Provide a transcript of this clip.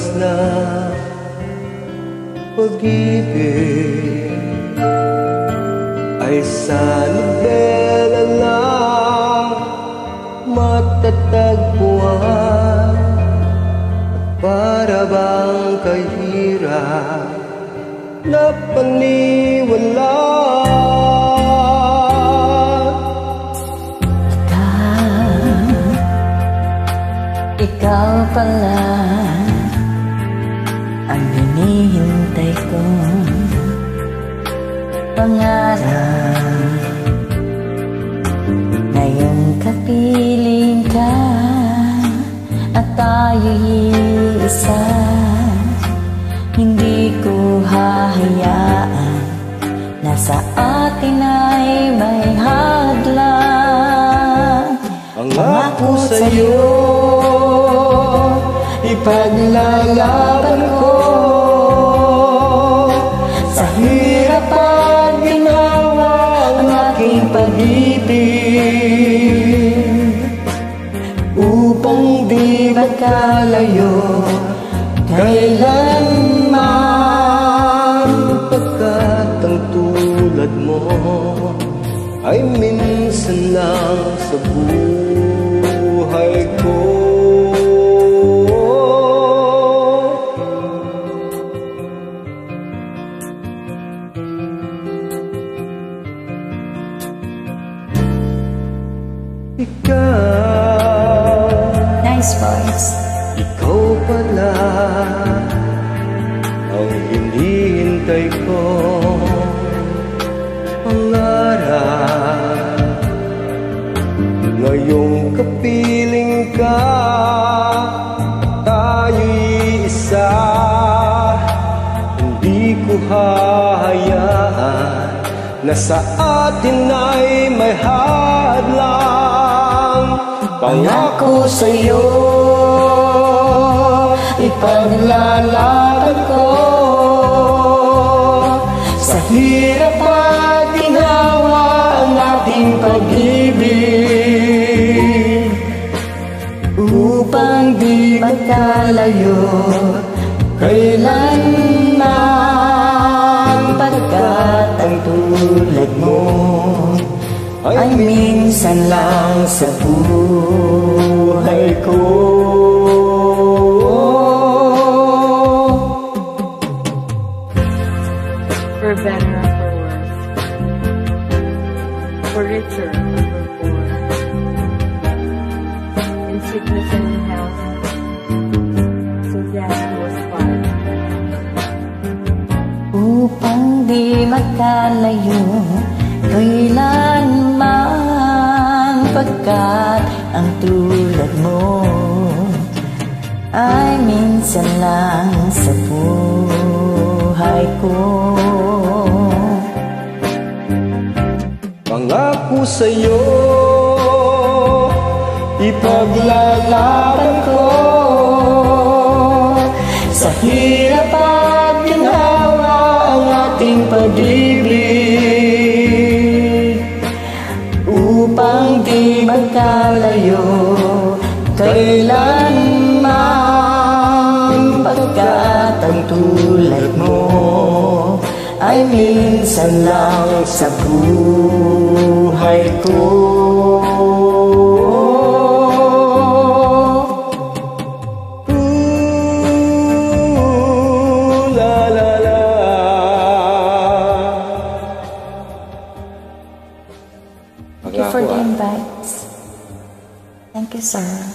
wagas na pag-ibig ay sa nobela lang matatagpuan. Para bang kahirap na paniwalaan? Ikaw pala ang hinihintay kong pangarap. Ngayon kapiling ka at tayo'y isa. Hindi ko hahayaan na sa atin ay may hadlang. Pangako sa'yo, ipaglalaban ko. Sa hirap at ginawa ang aking pag-ibig, upang di magkalayo kailanman. Pagkat ang tulad mo ay minsan lang sa buhay ko. Ikaw, nice voice. Ikaw pala ang hinihintay ko, pangarap. Ngayong kapiling ka, tayo'y isa. Hindi ko hahayaan na sa atin ay may hadlang. Pangako sa'yo, ipaglalaban ko. Sa hirap at ginawa ang ating pag-ibig, upang di magkalayo kailanman. Pagkat ang tulad mo ay minsan lang sa buhay ko. For better or for worse, for richer or for poor, in sickness and in health, so death was part. Upang di magkalayo kailanman. Pagkat ang tulad mo ay minsan lang sa buhay ko. Pangako sa'yo, ipaglalaban ko. Sa hirap at ginawa ang ating pag-ibig, upang di magkalayo kailanman. Pagkat ang tulad mo ay minsan lang sa buhay ko. La la la. Thank you for the invite. Thank you, sir.